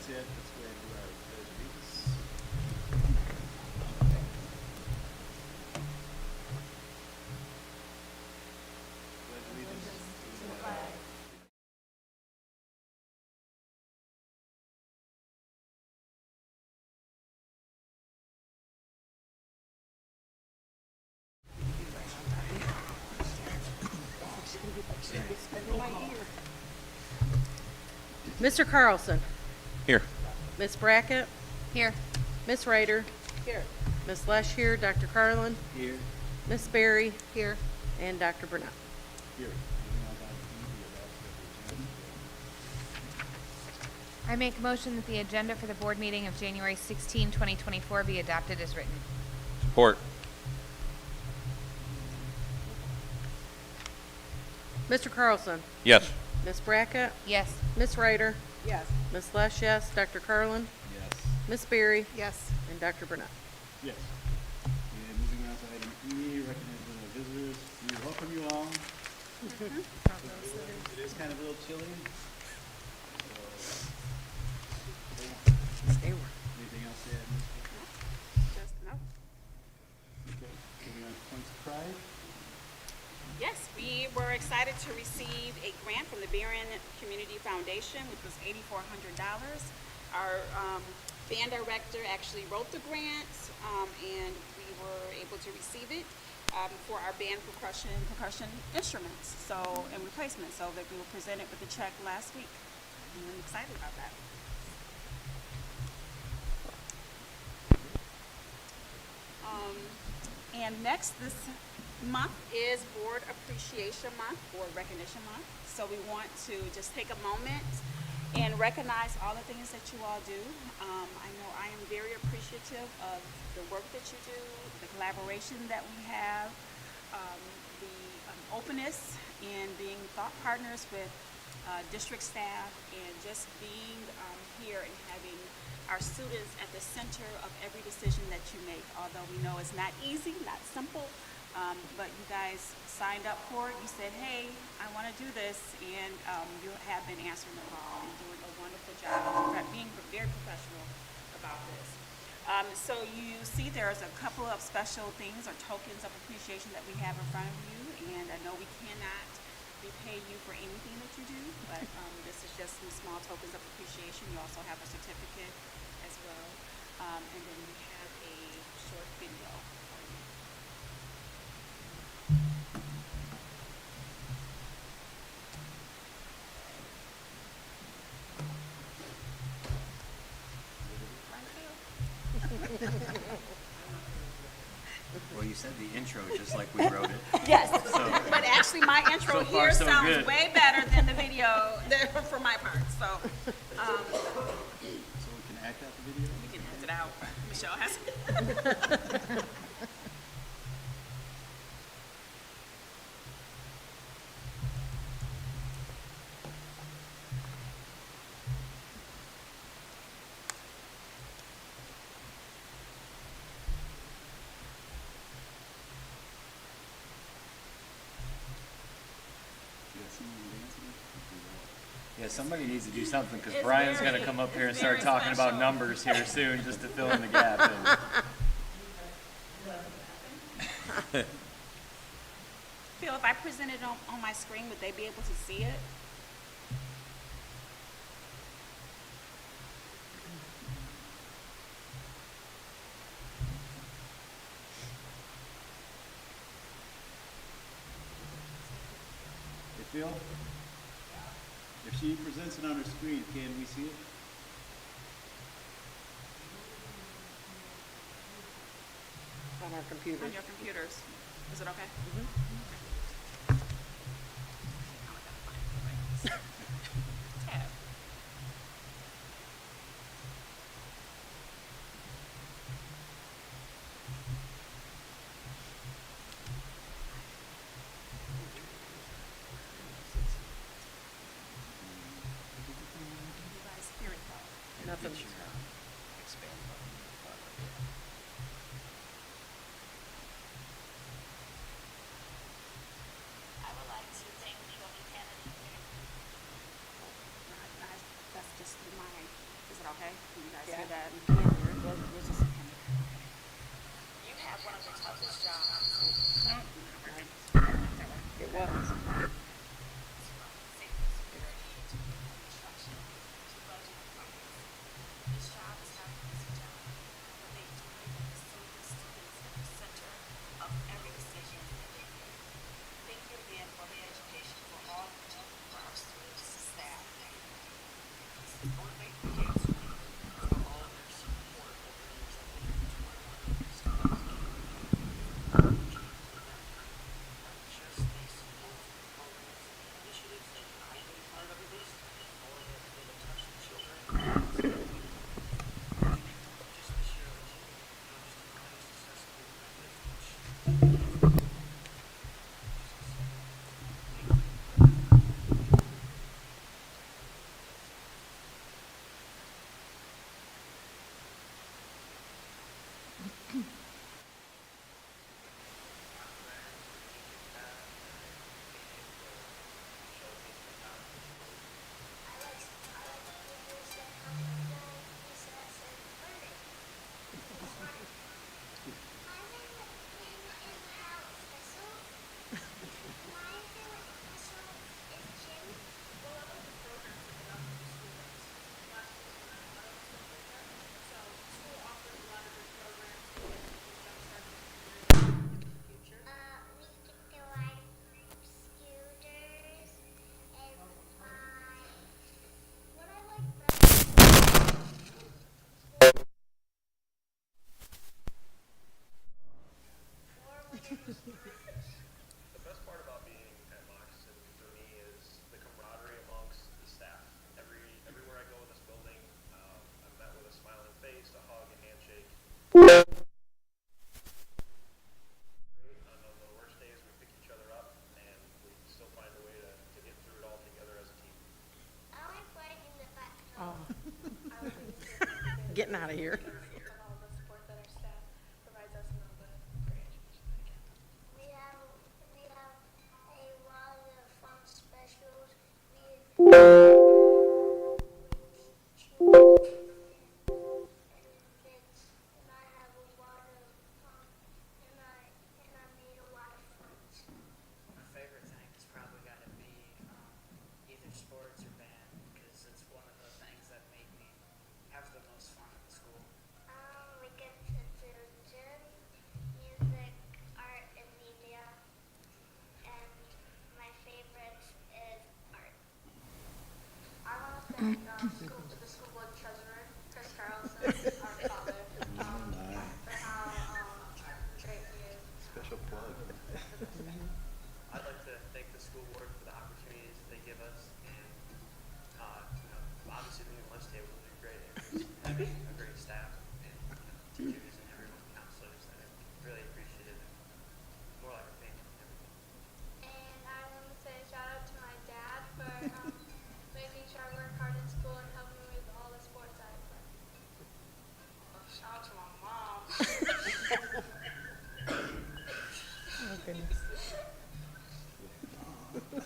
That's it. Let's go ahead and do our pledge of allegiance. Pledge allegiance to the flag. Mr. Carlson. Here. Miss Brackett. Here. Miss Ryder. Here. Miss Lesh here. Dr. Carlin. Here. Miss Berry. Here. And Dr. Burnett. Here. I make a motion that the agenda for the board meeting of January 16, 2024 be adopted as written. Support. Mr. Carlson. Yes. Miss Brackett. Yes. Miss Ryder. Yes. Miss Lesh, yes. Dr. Carlin. Yes. Miss Berry. Yes. And Dr. Burnett. Yes. And moving on to item E, recognition of visitors. We welcome you all. It is kind of a little chilly. Stay warm. Anything else to add? Just no. Okay. Moving on to points of pride. Yes, we were excited to receive a grant from the Barron Community Foundation, which was $8,400. Our band director actually wrote the grant, and we were able to receive it for our band percussion instruments, and replacements. So that we were presented with the check last week. I'm excited about that. And next this month is Board Appreciation Month, Board Recognition Month. So we want to just take a moment and recognize all the things that you all do. I know I am very appreciative of the work that you do, the collaboration that we have, the openness in being thought partners with district staff, and just being here and having our students at the center of every decision that you make. Although we know it's not easy, not simple, but you guys signed up for it. You said, hey, I want to do this, and you have been answering the call and doing a wonderful job of being very professional about this. So you see there's a couple of special things or tokens of appreciation that we have in front of you, and I know we cannot repay you for anything that you do, but this is just some small tokens of appreciation. You also have a certificate as well, and then we have a short video for you. Well, you said the intro just like we wrote it. Yes, but actually my intro So far, here so sounds good. way better than the video for my part. So So we can act out the video? we can act it out. Michelle has. You got someone dancing? Yeah, somebody needs to do something because It's Brian's going very- to come up here and it's start very talking about special. numbers here soon just to fill in the gap. And Phil, if I present it on my screen, would they be able to see it? Hey, Phil? If she presents it on her screen, can we see it? On our computer. On your computers. Is it okay? Tab. You guys hear it though? Nothing. expand button. I would like to thank Buchanan. That's just my, is it Okay, can you guys Yeah. hear that? You have one of the toughest jobs. It was. Safety, security, to construction, to budget and finance. This job is not an easy job, but they do it with the safest students at the center of every decision that they make. Thank you again for the education for all you do for our students and staff. I want to thank the Gates for all of their support over the years. I think each one of them is just these wonderful programs and initiatives that I've been part of at least, all have been to touch the children. Just this year alone, just the highest assessment which We get to ride scooters and fly. What I like best. The best part about being at Moxon for me is the camaraderie amongst the staff. Everywhere I go in this building, I'm met with a smiling face, a hug, a handshake. Great. On the worst days, we pick each other up, and we still find a way to get through it all together as a team. I like riding the back. Oh. Getting out of here. And all the support that our staff provides us and all the great education that we get. We have a lot of fun specials. And I have a lot of and I made a lot of friends. My favorite thing has probably got to be either sports or band because it's one of the things that make me have the most fun at the school. We get to do gym, music, art, and media. And my favorite is art. I want to thank the school board treasurer, Chris Carlson, our father, for how great he is. Special plug. I'd like to thank the school board for the opportunities that they give us, and obviously being lunch table would be great. And just having a great staff and teachers and everyone, counselors that I really appreciate it. More like a family and everything. And I want to say a shout out to my dad for making sure I work hard in school and helping me with all the sports I play. Shout out to my mom. Oh, goodness. Thank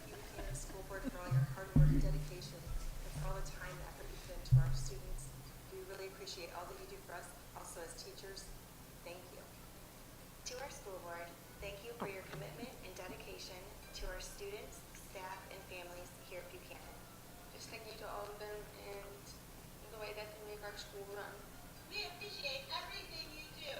you to the school board for all your hard work and dedication and for all the time and effort you put into our students. We really appreciate all that you do for us, also as teachers. Thank you. To our school board, thank you for your commitment and dedication to our students, staff, and families here at Buchanan. Just thank you to all of them and the way that they make our school run. We appreciate everything you do.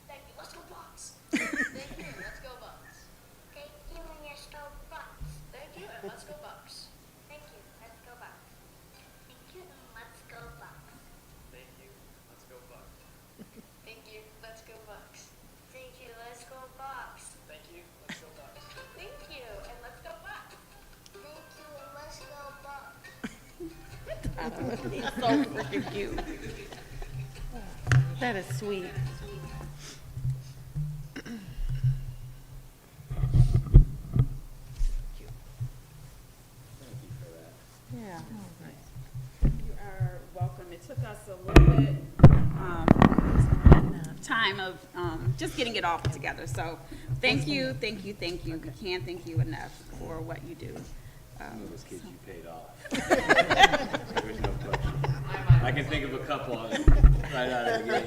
Thank you. Let's go Bucks. Thank you. Let's go Bucks. Thank you and your Starbucks. Thank you and let's go Bucks. Thank you. Let's go Bucks. Thank you and let's go Bucks. Thank you. Let's go Bucks. Thank you. Let's go Bucks. Thank you. Let's go Bucks. Thank you. Let's go Bucks. Thank you and let's go Bucks. Thank you and let's go Bucks. He's so freaking cute. That is sweet. Thank you for that. Yeah. You are welcome. It took us a little bit time of just getting it all put together. So Thank you. We can't thank you enough for what you do. Some of those kids you paid off. There's no question. I can think of a couple right out of the gate.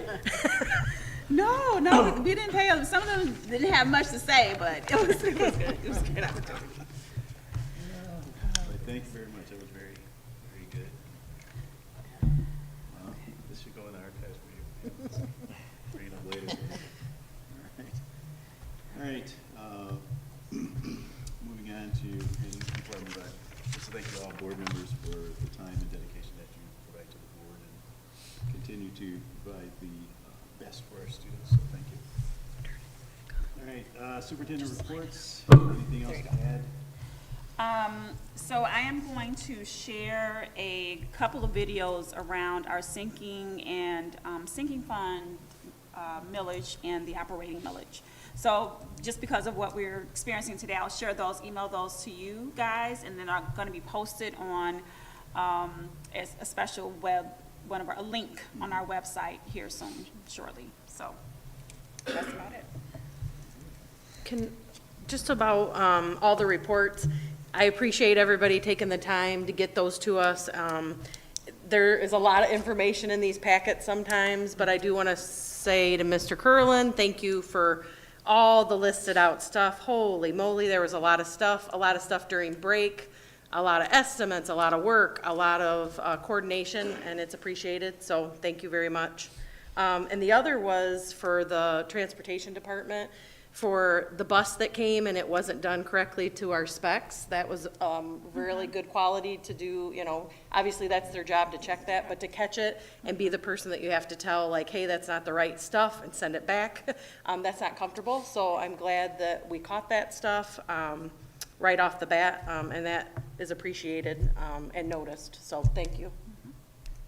No, we didn't pay them. Some of them didn't have much to say, but it was good. It was a good opportunity. But thank you very much. That was very, very good. Well, this should go in the archives for you. Bring it up later. All right. Moving on to, and before I move on, just thank you all board members for the time and dedication that you provide to the board and continue to provide the best for our students. So thank you. All right. Superintendent reports. Anything else to add? So I am going to share a couple of videos around our sinking and sinking fund millage and the operating millage. So just because of what we're experiencing today, I'll share those, email those to you guys, and then are going to be posted on as a special a link on our website here soon, shortly. So that's about it. Just about all the reports, I appreciate everybody taking the time to get those to us. There is a lot of information in these packets sometimes, but I do want to say to Mr. Curlin, thank you for all the listed out stuff. Holy moly, there was a lot of stuff during break, a lot of estimates, a lot of work, a lot of coordination, and it's appreciated, so thank you very much. And the other was for the transportation department, for the bus that came and it wasn't done correctly to our specs. That was really good quality to do, obviously that's their job to check that, but to catch it and be the person that you have to tell, like, hey, that's not the right stuff, and send it back, that's not comfortable. So I'm glad that we caught that stuff right off the bat, and that is appreciated and noticed, so thank you.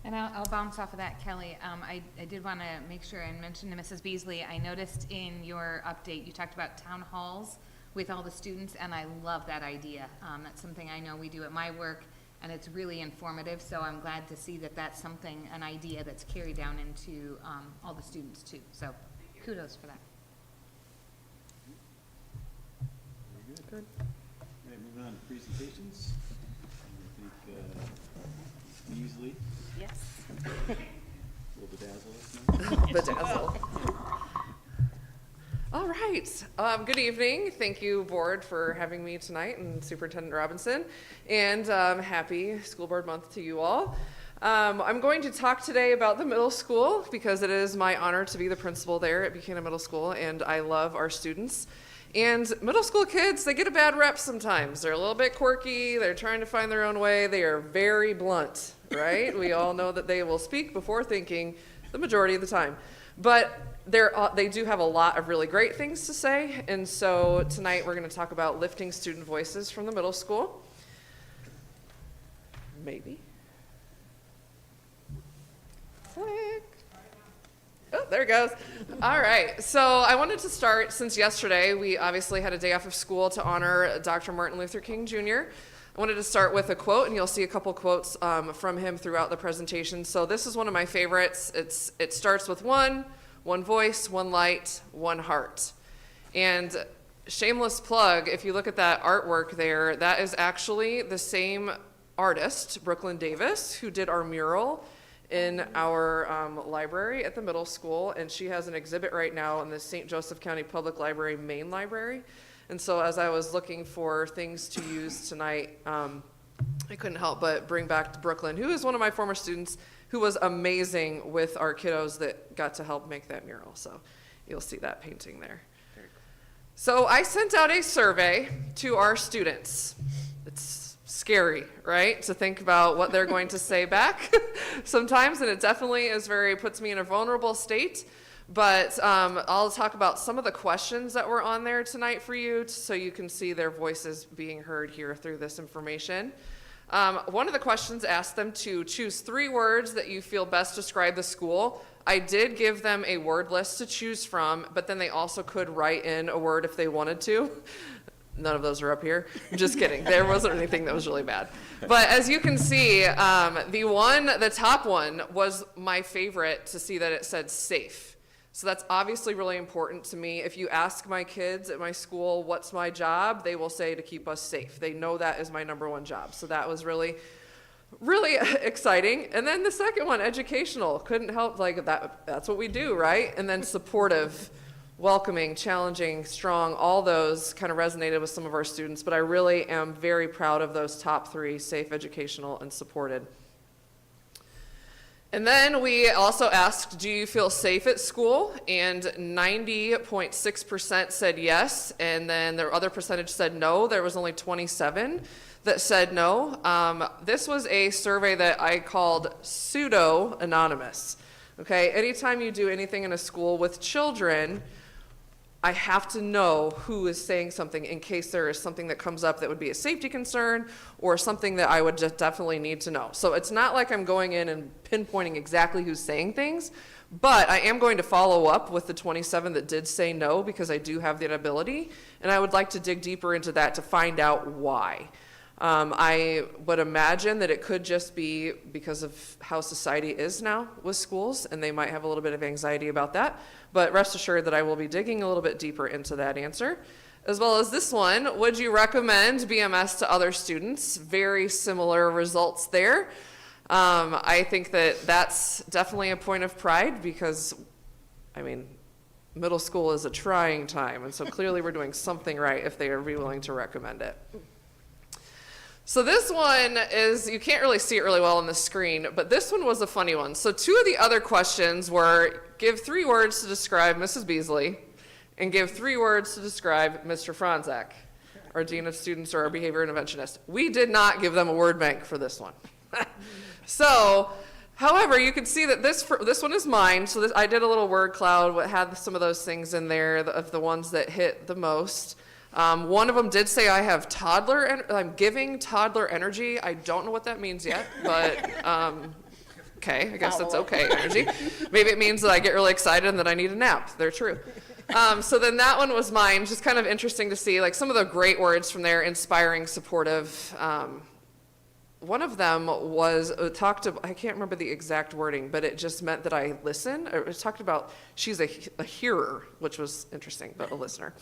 And I'll bounce off of that, Kelly. I did want to make sure and mention to Mrs. Beasley, I noticed in your update, you talked about town halls with all the students, and I love that idea. That's something I know we do at my work, and it's really informative, so I'm glad to see that that's something, an idea that's carried down into all the students too. So kudos for that. Very good. All right, moving on to presentations. I think Beasley. Yes. Will bedazzle us now. Bedazzle. All right. Good evening. Thank you, board, for having me tonight, and Superintendent Robinson. And happy School Board Month to you all. I'm going to talk today about the middle school because it is my honor to be the principal there at Buchanan Middle School, and I love our students. And middle school kids, they get a bad rep sometimes. They're a little bit quirky. They're trying to find their own way. They are very blunt, right? We all know that they will speak before thinking the majority of the time. But they do have a lot of really great things to say. And so tonight we're going to talk about lifting student voices from the middle school. Maybe. Click. Oh, there it goes. All right. So I wanted to start, since yesterday we obviously had a day off of school to honor Dr. Martin Luther King Jr. I wanted to start with a quote, and you'll see a couple quotes from him throughout the presentation. So this is one of my favorites. It starts with one voice, one light, one heart. And shameless plug, if you look at that artwork there, that is actually the same artist, Brooklyn Davis, who did our mural in our library at the middle school, and she has an exhibit right now in the St. Joseph County Public Library main library. And so as I was looking for things to use tonight, I couldn't help but bring back Brooklyn, who is one of my former students, who was amazing with our kiddos that got to help make that mural. So you'll see that painting there. So I sent out a survey to our students. It's scary, right, to think about what they're going to say back sometimes, and it definitely puts me in a vulnerable state. But I'll talk about some of the questions that were on there tonight for you, so you can see their voices being heard here through this information. One of the questions asked them to choose 3 words that you feel best describe the school. I did give them a word list to choose from, but then they also could write in a word if they wanted to. None of those are up here. I'm just kidding. There wasn't anything that was really bad. But as you can see, the top one was my favorite, to see that it said safe. So that's obviously really important to me. If you ask my kids at my school, what's my job, they will say to keep us safe. They know that is my number one job. So that was really exciting. And then the second one, educational, couldn't help, like that's what we do, right? And then supportive, welcoming, challenging, strong, all those kind of resonated with some of our students, but I really am very proud of those top three: safe, educational, and supported. And then we also asked, do you feel safe at school? And 90.6% said yes, and then the other percentage said no. There was only 27 that said no. This was a survey that I called pseudo-anonymous. Okay, anytime you do anything in a school with children, I have to know who is saying something in case there is something that comes up that would be a safety concern or something that I would just definitely need to know. So it's not like I'm going in and pinpointing exactly who's saying things, but I am going to follow up with the 27 that did say no, because I do have that ability, and I would like to dig deeper into that to find out why. I would imagine that it could just be because of how society is now with schools, and they might have a little bit of anxiety about that. But rest assured that I will be digging a little bit deeper into that answer. As well as this one, would you recommend BMS to other students? Very similar results there. I think that that's definitely a point of pride because, I mean, middle school is a trying time, and so clearly we're doing something right if they are willing to recommend it. So this one is, you can't really see it really well on the screen, but this one was a funny one. So two of the other questions were, give 3 words to describe Mrs. Beasley, and give 3 words to describe Mr. Franzak, our Dean of Students or our Behavior Interventionist. We did not give them a word bank for this one. So, however, you can see that this one is mine. So I did a little word cloud, what had some of those things in there, of the ones that hit the most. One of them did say I have I'm giving toddler energy. I don't know what that means yet, but okay, I guess that's okay, energy. Maybe it means that I get really excited and that I need a nap. They're true. So then that one was mine, just kind of interesting to see, like some of the great words from there, inspiring, supportive. One of them was, I can't remember the exact wording, but it just meant that I listen. It talked about she's a hearer, which was interesting, but a listener.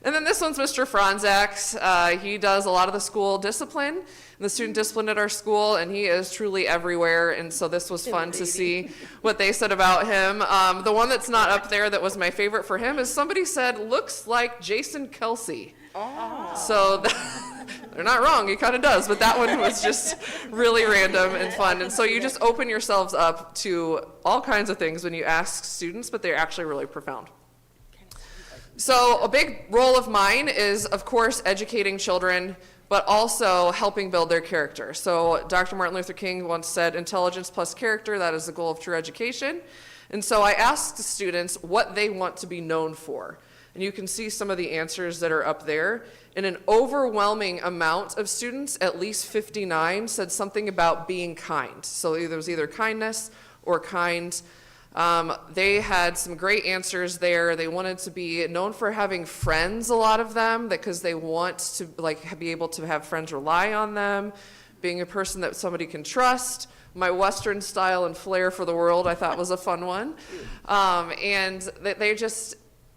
And then this one's Mr. Franzak. He does a lot of the school discipline, and the student discipline at our school, and he is truly everywhere. And so this was fun to see what they said about him. The one that's not up there that was my favorite for him is somebody said, looks like Jason Kelsey. Oh. So they're not wrong, he kind of does, but that one was just really random and fun. And so you just open yourselves up to all kinds of things when you ask students, but they're actually really profound. So a big role of mine is, of course, educating children, but also helping build their character. So Dr. Martin Luther King once said, intelligence plus character, that is the goal of true education. And so I asked the students what they want to be known for. And you can see some of the answers that are up there. And an overwhelming amount of students, at least 59, said something about being kind. So there was either kindness or kind. They had some great answers there. They wanted to be known for having friends, a lot of them, because they want to be able to have friends rely on them, being a person that somebody can trust. My Western style and flair for the world I thought was a fun one. And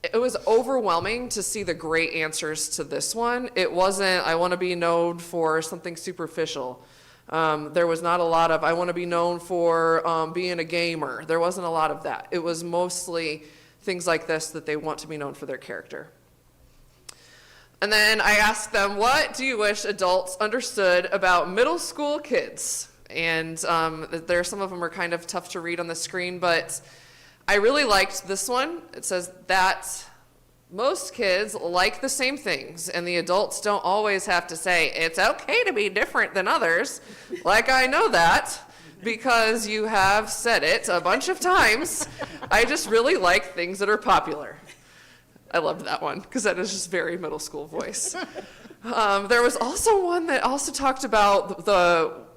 it was overwhelming to see the great answers to this one. It wasn't, I want to be known for something superficial. There was not a lot of, I want to be known for being a gamer. There wasn't a lot of that. It was mostly things like this, that they want to be known for their character. And then I asked them, what do you wish adults understood about middle school kids? And some of them are kind of tough to read on the screen, but I really liked this one. It says that most kids like the same things, and the adults don't always have to say, it's okay to be different than others. Like, I know that because you have said it a bunch of times. I just really like things that are popular. I loved that one because that is just very middle school voice. There was also one that also talked about the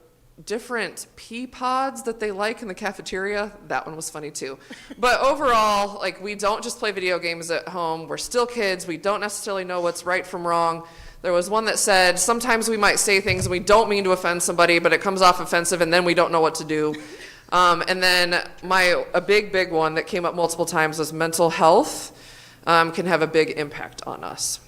different pea pods that they like in the cafeteria. That one was funny too. But overall, we don't just play video games at home. We're still kids. We don't necessarily know what's right from wrong. There was one that said, sometimes we might say things and we don't mean to offend somebody, but it comes off offensive and then we don't know what to do. And then a big one that came up multiple times was mental health can have a big impact on us.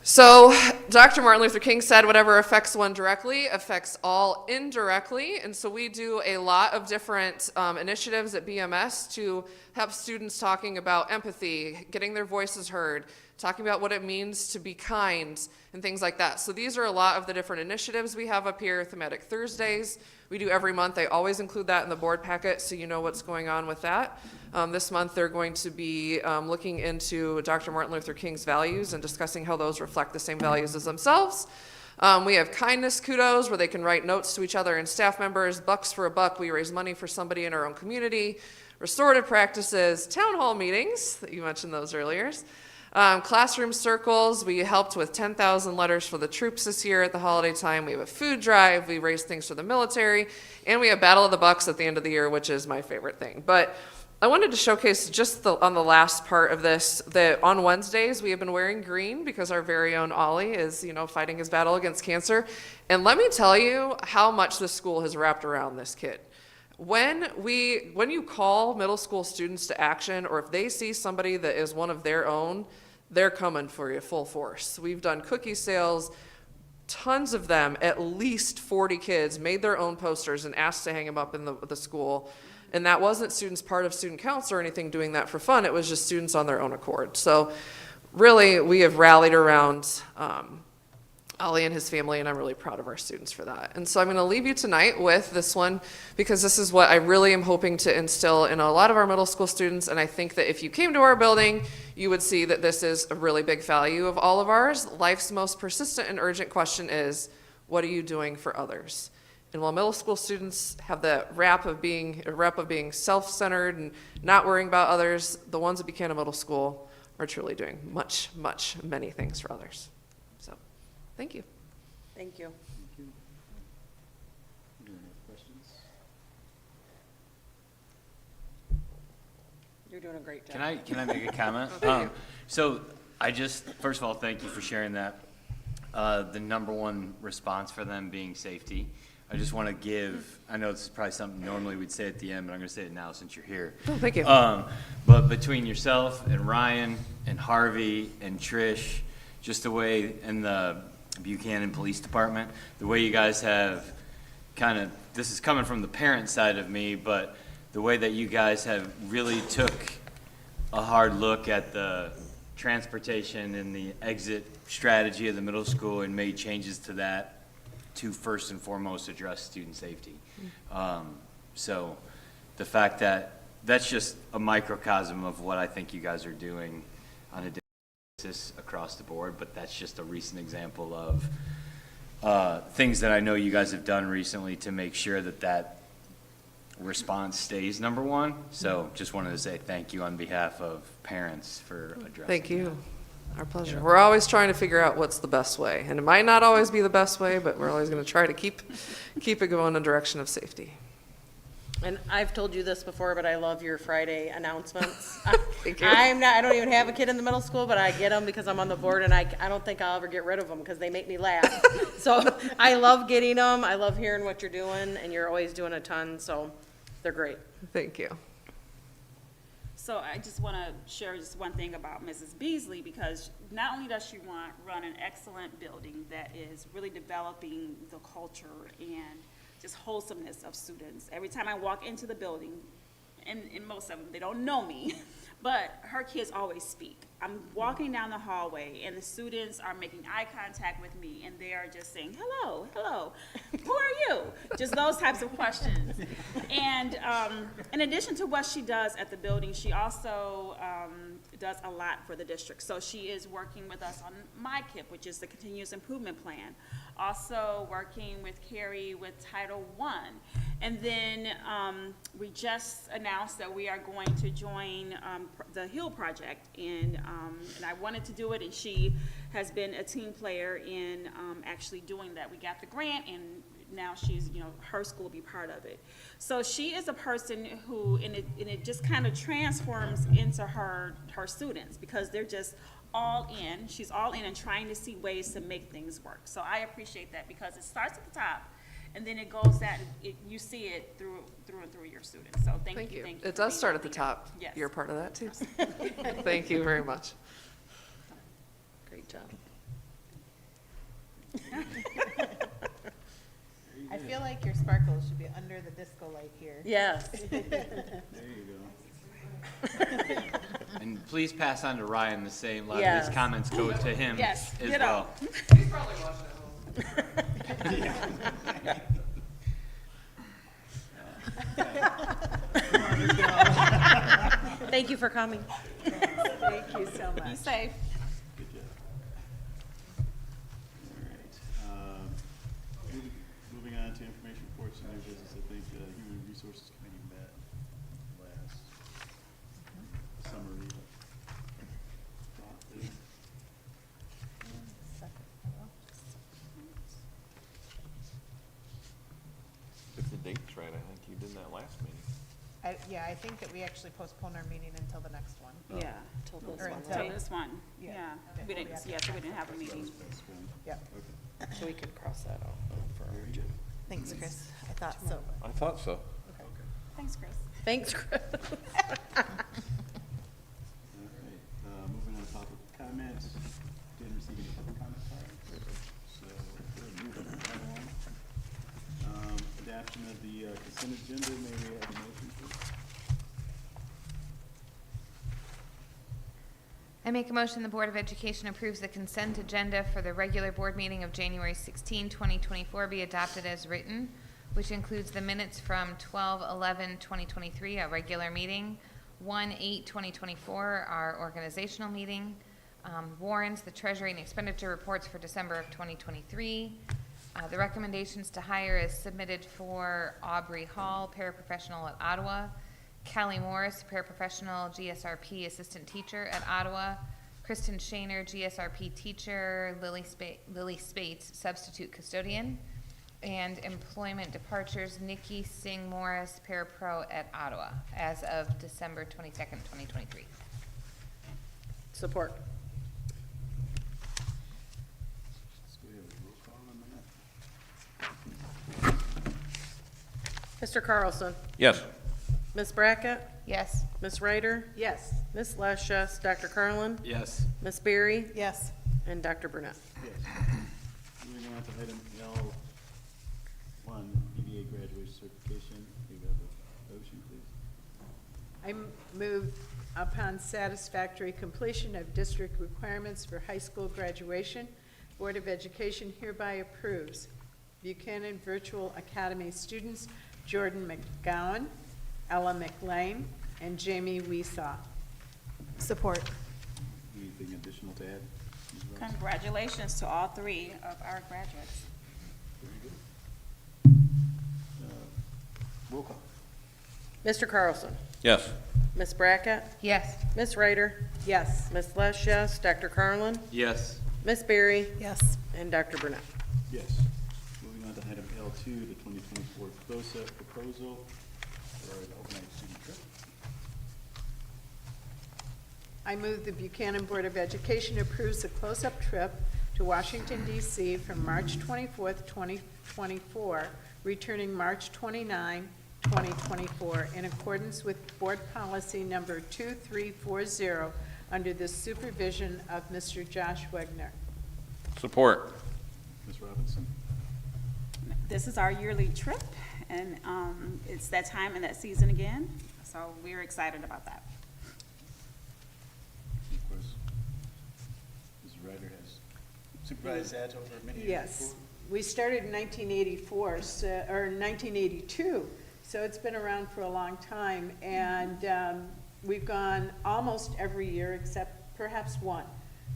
So Dr. Martin Luther King said, whatever affects one directly affects all indirectly. And so we do a lot of different initiatives at BMS to have students talking about empathy, getting their voices heard, talking about what it means to be kind, and things like that. So these are a lot of the different initiatives we have up here. Thematic Thursdays, we do every month. I always include that in the board packet so you know what's going on with that. This month they're going to be looking into Dr. Martin Luther King's values and discussing how those reflect the same values as themselves. We have kindness kudos where they can write notes to each other and staff members. Bucks for a buck, we raise money for somebody in our own community. Restorative practices, town hall meetings, that you mentioned those earlier. Classroom circles, we helped with 10,000 letters for the troops this year at the holiday time. We have a food drive, we raise things for the military, and we have Battle of the Bucks at the end of the year, which is my favorite thing. But I wanted to showcase just on the last part of this, that on Wednesdays we have been wearing green because our very own Ollie is, fighting his battle against cancer. And let me tell you how much the school has wrapped around this kid. When you call middle school students to action, or if they see somebody that is one of their own, they're coming for you full force. We've done cookie sales, tons of them, at least 40 kids made their own posters and asked to hang them up in the school. And that wasn't students part of student council or anything doing that for fun. It was just students on their own accord. So really, we have rallied around Ollie and his family, and I'm really proud of our students for that. And so I'm going to leave you tonight with this one, because this is what I really am hoping to instill in a lot of our middle school students. And I think that if you came to our building, you would see that this is a really big value of all of ours. Life's most persistent and urgent question is, what are you doing for others? And while middle school students have the rep of being self-centered and not worrying about others, the ones at Buchanan Middle School are truly doing many things for others. So, thank you. Thank you. Thank you. Are there any questions? You're doing a great job. Can I make a comment? So first of all, thank you for sharing that. The number one response for them being safety. I just want to give, I know this is probably something normally we'd say at the end, but I'm going to say it now since you're here. Oh, thank you. But between yourself and Ryan and Harvey and Trish, just the way in the Buchanan Police Department, the way you guys have this is coming from the parent side of me, but the way that you guys have really took a hard look at the transportation and the exit strategy of the middle school and made changes to that to first and foremost address student safety. So the fact that that's just a microcosm of what I think you guys are doing on a daily basis across the board, but that's just a recent example of things that I know you guys have done recently to make sure that response stays number one. So just wanted to say thank you on behalf of parents for addressing Thank you. that. Our pleasure. We're always trying to figure out what's the best way, and it might not always be the best way, but we're always going to try to keep it going in the direction of safety. And I've told you this before, but I love your Friday announcements. Thank you. I don't even have a kid in the middle school, but I get them because I'm on the board, and I don't think I'll ever get rid of them because they make me laugh. So I love getting them. I love hearing what you're doing, and you're always doing a ton, so they're great. Thank you. So I just want to share just one thing about Mrs. Beasley, because not only does she run an excellent building that is really developing the culture and just wholesomeness of students. Every time I walk into the building, and most of them, they don't know me, but her kids always speak. I'm walking down the hallway, and the students are making eye contact with me, and they are just saying, hello, hello, who are you? Just those types of questions. And in addition to what she does at the building, she also does a lot for the district. So she is working with us on MyKIP, which is the Continuous Improvement Plan. Also working with Carrie with Title I. And then we just announced that we are going to join the Hill Project, and I wanted to do it, and she has been a team player in actually doing that. We got the grant, and now she's, her school will be part of it. So she is a person who, and it just kind of transforms into her students, because they're just all in. She's all in and trying to see ways to make things work. So I appreciate that, because it starts at the top And then it goes that, you see it through and through your students. So thank you. Thank you It for does being start a at the leader. top. Yes. You're a part of that too. Thank you very much. Great job. I feel like your sparkles should be under the disco light here. Yes. There you go. And please pass on to Ryan the same, a lot of Yes. his comments go to him Yes, as ditto. well. He's probably watching at home. Thank you for coming. Thank you so Be much. safe. Good job. All right. Moving on to information reports and new business, I think Human Resources Committee met last summer. If the date's right, I think you did that last meeting. Yeah, I think that we actually postponed our meeting until the next one. Yeah. Till Or this one, until- So this one, Yeah. yeah. Okay. We didn't, yeah, so we didn't have a meeting. Yep. so we could cross that out for our agenda. Thanks, Chris. I thought so. I thought so. Thanks, Chris. Thanks, Chris. All right, moving on to public comments. Didn't receive any public comment cards, so we're moving right along. Adoption of the consent agenda, may we have a motion, please? I make a motion the Board of Education approves the consent agenda for the regular board meeting of January 16, 2024 be adopted as written, which includes the minutes from 12/11/2023, a regular meeting, 1/8/2024, our organizational meeting, warrants, the treasury and expenditure reports for December of 2023, the recommendations to hire is submitted for Aubrey Hall, paraprofessional at Ottawa, Callie Morris, paraprofessional, GSRP assistant teacher at Ottawa, Kristen Shaner, GSRP teacher, Lily Spates, substitute custodian, and employment departures, Nikki Singh Morris, parapro at Ottawa, as of December 22nd, 2023. Support. So we have a roll call on that. Mr. Carlson. Yes. Ms. Brackett. Yes. Ms. Ryder. Yes. Ms. Lesh, yes. Dr. Carlin. Yes. Ms. Berry. Yes. And Dr. Burnett. Yes. Moving on to item L1, EVA graduation certification. Do we have a motion, please? I move upon satisfactory completion of district requirements for high school graduation, Board of Education hereby approves Buchanan Virtual Academy students Jordan McGowan, Ella McLean, and Jamie Weesaw. Support. Anything additional to add? Ms. Rice? Congratulations to all three of our graduates. Very good. Roll call. Mr. Carlson. Yes. Ms. Brackett. Yes. Ms. Ryder. Yes. Ms. Lesh, yes. Dr. Carlin. Yes. Ms. Berry. Yes. And Dr. Burnett. Yes. Moving on to item L2, the 2024 COSA proposal for an overnight student trip. I move the Buchanan Board of Education approves a close-up trip to Washington DC from March 24th, 2024, returning March 29, 2024, in accordance with Board Policy Number 2340, under the supervision of Mr. Josh Wegner. Support. Ms. Robinson? This is our yearly trip, and it's that time and that season again, so we're excited about that. Of course, Ms. Ryder has supervised that over many years Yes, before. we started in 1984, or 1982, so it's been around for a long time, and we've gone almost every year except perhaps one.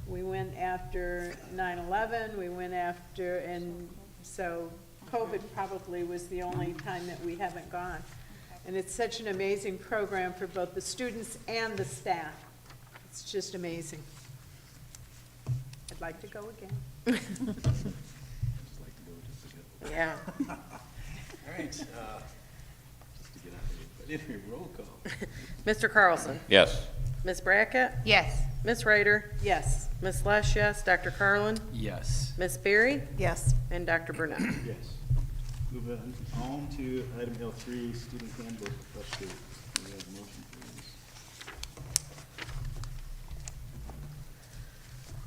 We went after 9/11, we went after, and so COVID probably was the only time that we haven't gone. And it's such an amazing program for both the students and the staff. It's just amazing. I'd like to go again. Just like to go just to get, Yeah. all right, just to get out of here, but anyway, roll call. Mr. Carlson. Yes. Ms. Brackett. Yes. Ms. Ryder. Yes. Ms. Lesh, yes. Dr. Carlin. Yes. Ms. Berry. Yes. And Dr. Burnett. Yes. Move on to item L3, student handbook update. Can we have a motion, please?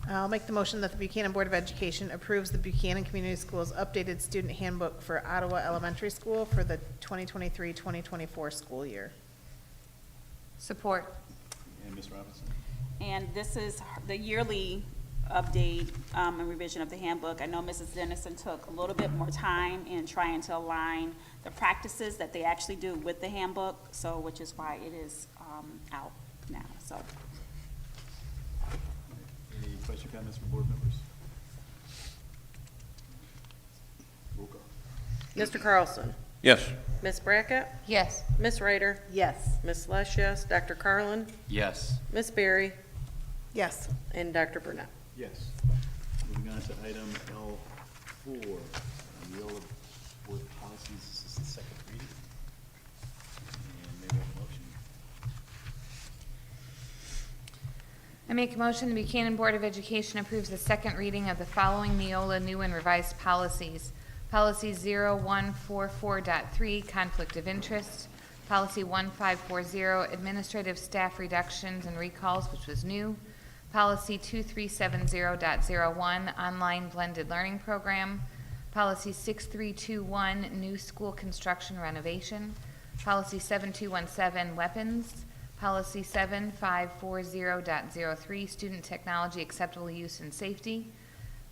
I'll make the motion that the Buchanan Board of Education approves the Buchanan Community Schools updated student handbook for Ottawa Elementary School for the 2023-2024 school year. Support. And Ms. Robinson? And this is the yearly update and revision of the handbook. I know Mrs. Dennison took a little bit more time in trying to align the practices that they actually do with the handbook, so which is why it is out now. So, Any questions or comments from board members? Roll call. Mr. Carlson? Yes. Ms. Brackett? Yes. Ms. Ryder? Yes. Ms. Lesh, yes. Dr. Carlin? Yes. Ms. Berry? Yes. And Dr. Burnett? Yes. Moving on to item L4, Neola Board Policies. This is the second reading. And may we have a motion? I make a motion the Buchanan Board of Education approves the second reading of the following Neola new and revised policies. Policy 0144.3, conflict of interest. Policy 1540, administrative staff reductions and recalls, which was new. Policy 2370.01, online blended learning program. Policy 6321, new school construction renovation. Policy 7217, weapons. Policy 7540.03, student technology acceptable use and safety.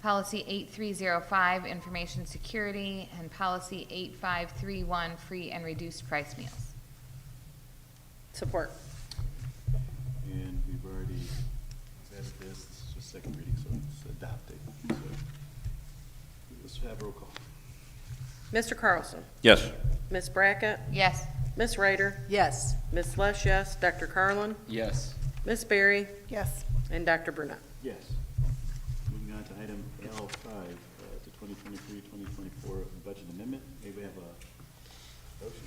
Policy 8305, information security, and Policy 8531, free and reduced price meals. Support. And we've already added this. This is just second reading, so it's adopted. So let's have roll call. Mr. Carlson? Yes. Ms. Brackett? Yes. Ms. Ryder? Yes. Ms. Lesh, yes. Dr. Carlin? Yes. Ms. Berry? Yes. And Dr. Burnett? Yes. Moving on to item L5, the 2023-2024 budget amendment. May we have a motion?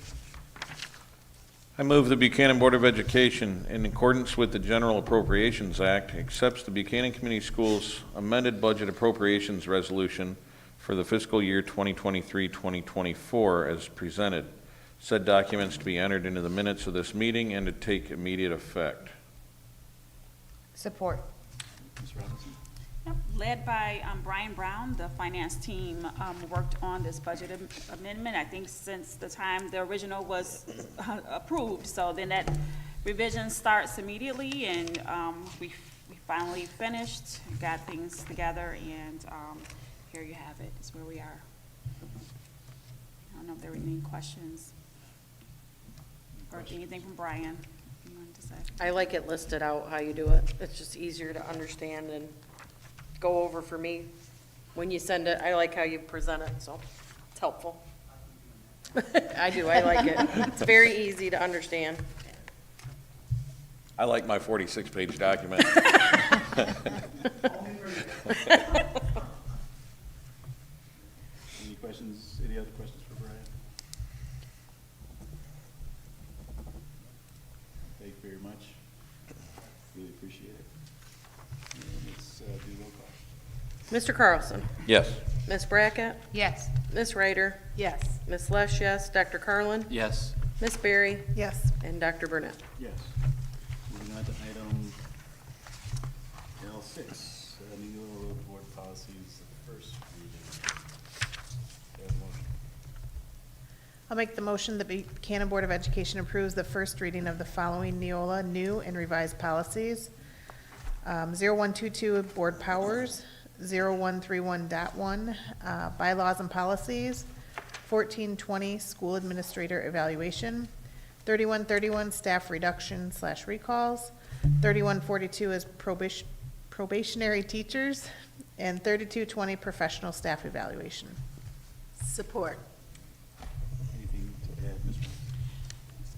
I move the Buchanan Board of Education, in accordance with the General Appropriations Act, accepts the Buchanan Community Schools amended budget appropriations resolution for the fiscal year 2023-2024 as presented. Said documents to be entered into the minutes of this meeting and to take immediate effect. Support. Ms. Robinson? yep, led by Brian Brown, the finance team worked on this budget amendment, I think since the time the original was approved. So then that revision starts immediately, and we finally finished, got things together, and here you have it. It's where we are. I don't know if there were any questions or anything from Brian you wanted to say. I like it listed out how you do it. It's just easier to understand and go over for me. When you send it, I like how you present it, so it's helpful. I do, I like it. It's very easy to understand. I like my 46-page document. Any questions, any other questions for Brian? Thank you very much. Really appreciate it. And let's do roll call. Mr. Carlson? Yes. Ms. Brackett? Yes. Ms. Ryder? Yes. Ms. Lesh, yes. Dr. Carlin? Yes. Ms. Berry? Yes. And Dr. Burnett? Yes. Moving on to item L6, Neola Board Policies, the first reading. Do I have a motion? I'll make the motion that the Buchanan Board of Education approves the first reading of the following Neola new and revised policies. 0122 Board Powers, 0131.1 Bylaws and Policies, 1420 School Administrator Evaluation, 3131 Staff Reduction / Recalls, 3142 is Probationary Teachers, and 3220 Professional Staff Evaluation. Support. Anything to add, Ms. Robinson?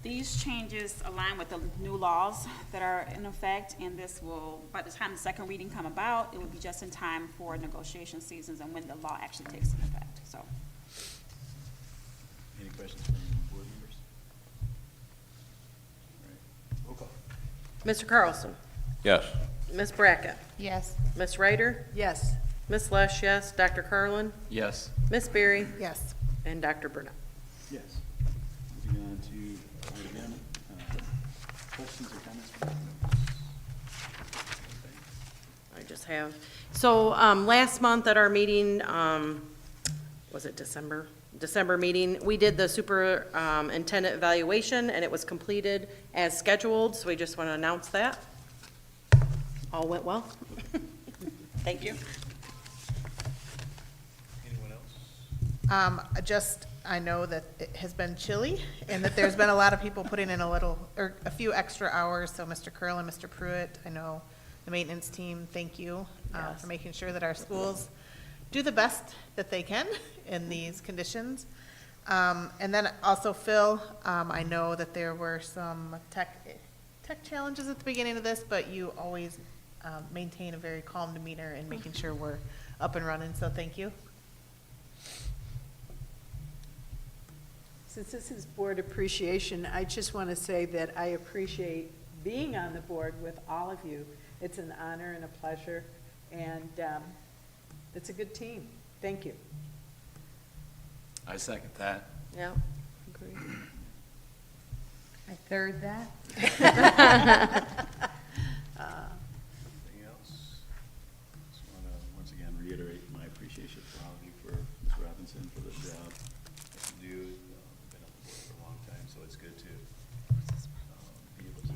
These changes align with the new laws that are in effect, and this will, by the time the second reading come about, it will be just in time for negotiation seasons and when the law actually takes in effect, so. Any questions from board members? All right, roll call. Mr. Carlson? Yes. Ms. Brackett? Yes. Ms. Ryder? Yes. Ms. Lesh, yes. Dr. Carlin? Yes. Ms. Berry? Yes. And Dr. Burnett. Yes. Moving on to item M, questions or comments from board members? I just have, so, last month at our meeting, was it December? December meeting, we did the superintendent evaluation, and it was completed as scheduled, so we just want to announce that. All went well. Thank you. Anyone else? I know that it has been chilly and that there's been a lot of people putting in a few extra hours. So Mr. Curl and Mr. Pruitt, I know the maintenance team, thank you Yes. for making sure that our schools do the best that they can in these conditions. And then also Phil, I know that there were some tech challenges at the beginning of this, but you always maintain a very calm demeanor in making sure we're up and running, so thank you. Since this is board appreciation, I just want to say that I appreciate being on the board with all of you. It's an honor and a pleasure, and it's a good team. Thank you. I second that. Yeah, agree. I third that. Anything else? Just want to once again reiterate my appreciation for all of you, for Ms. Robinson, for the job that you do. Been on the board for a long time, so it's good to be able to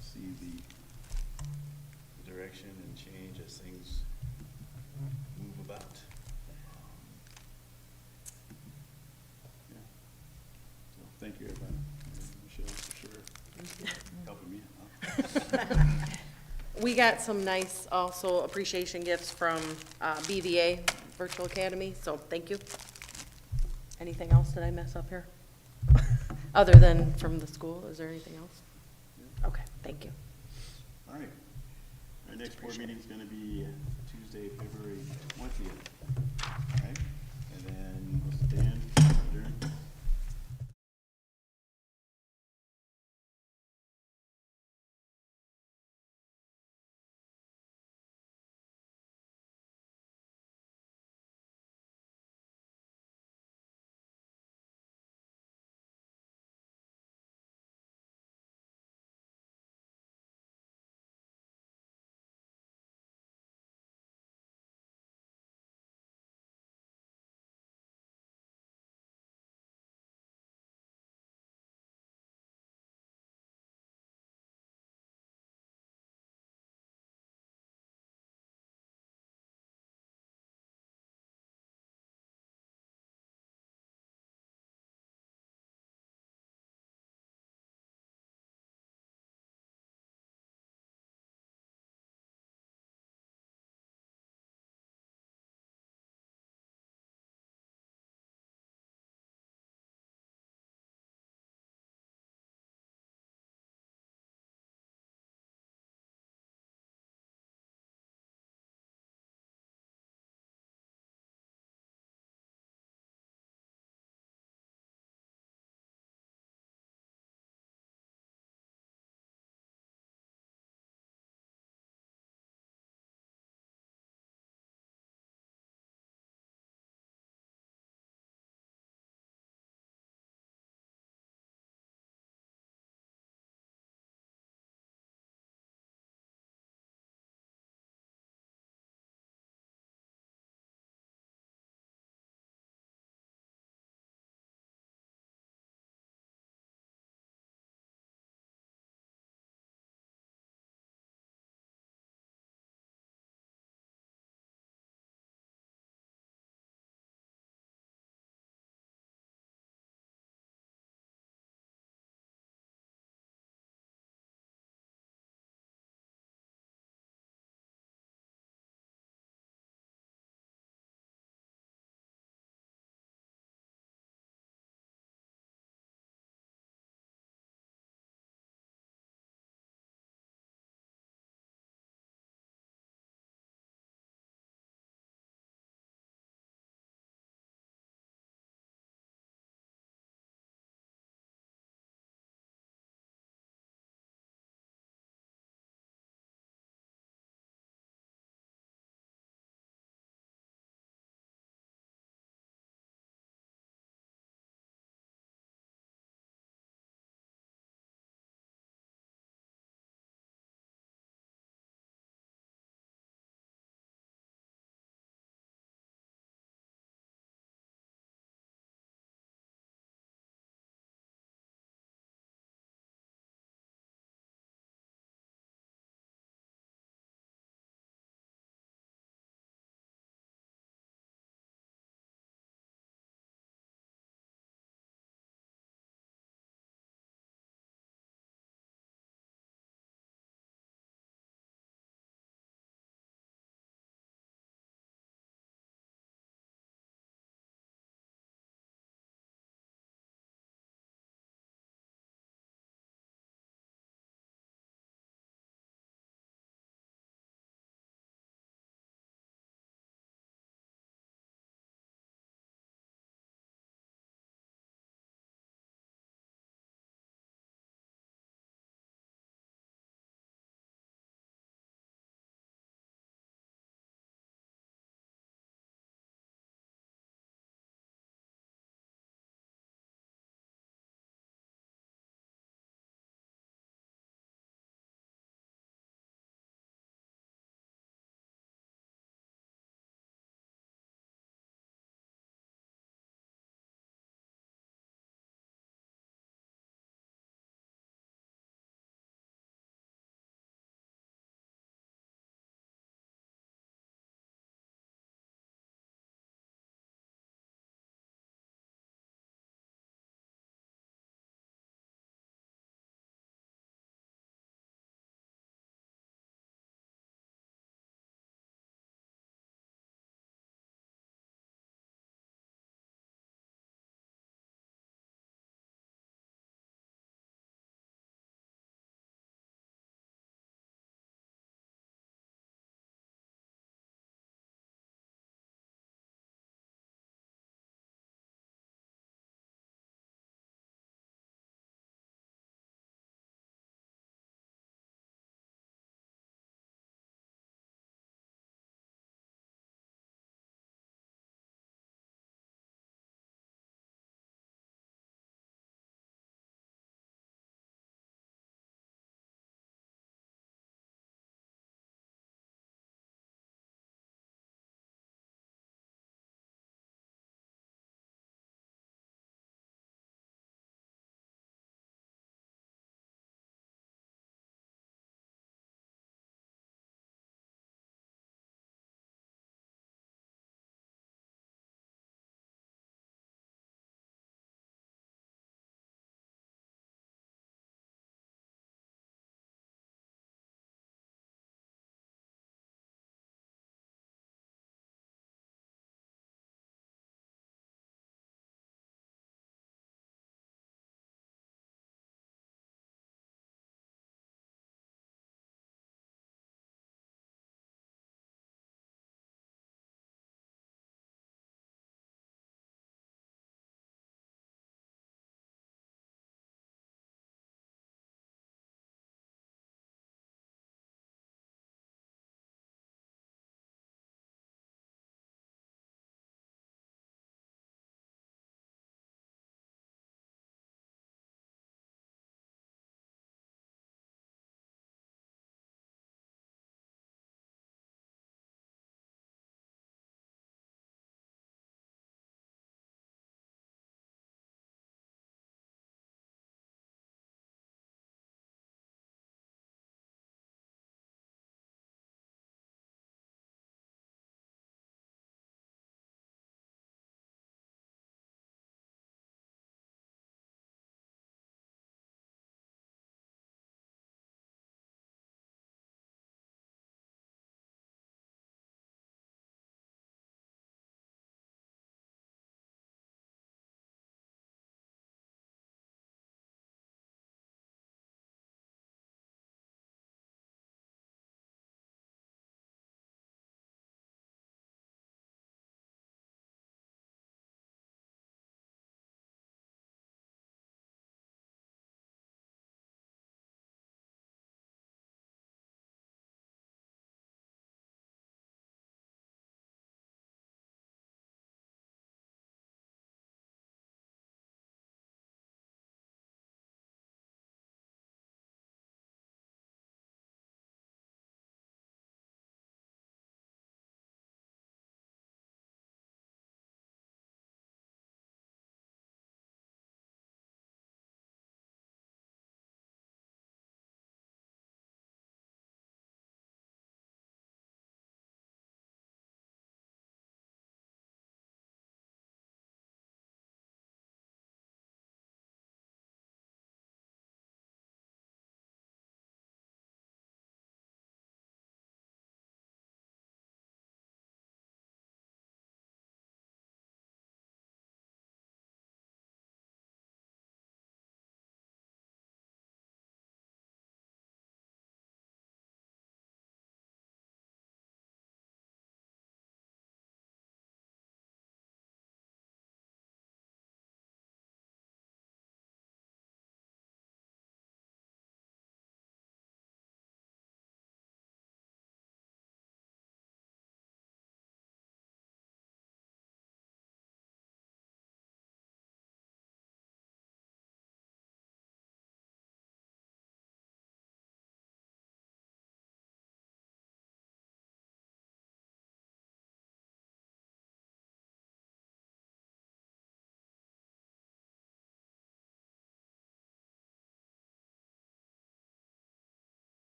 see the direction and change as things move about. Yeah. So thank you, everybody. Michelle, for sure, helping me out. We got some nice also appreciation gifts from BVA Virtual Academy, so thank you. Anything else that I mess up here? Other than from the school, is there anything else? Okay, thank you. All right. Our next board meeting is going to be Tuesday, February 20th. All right. And then we'll stand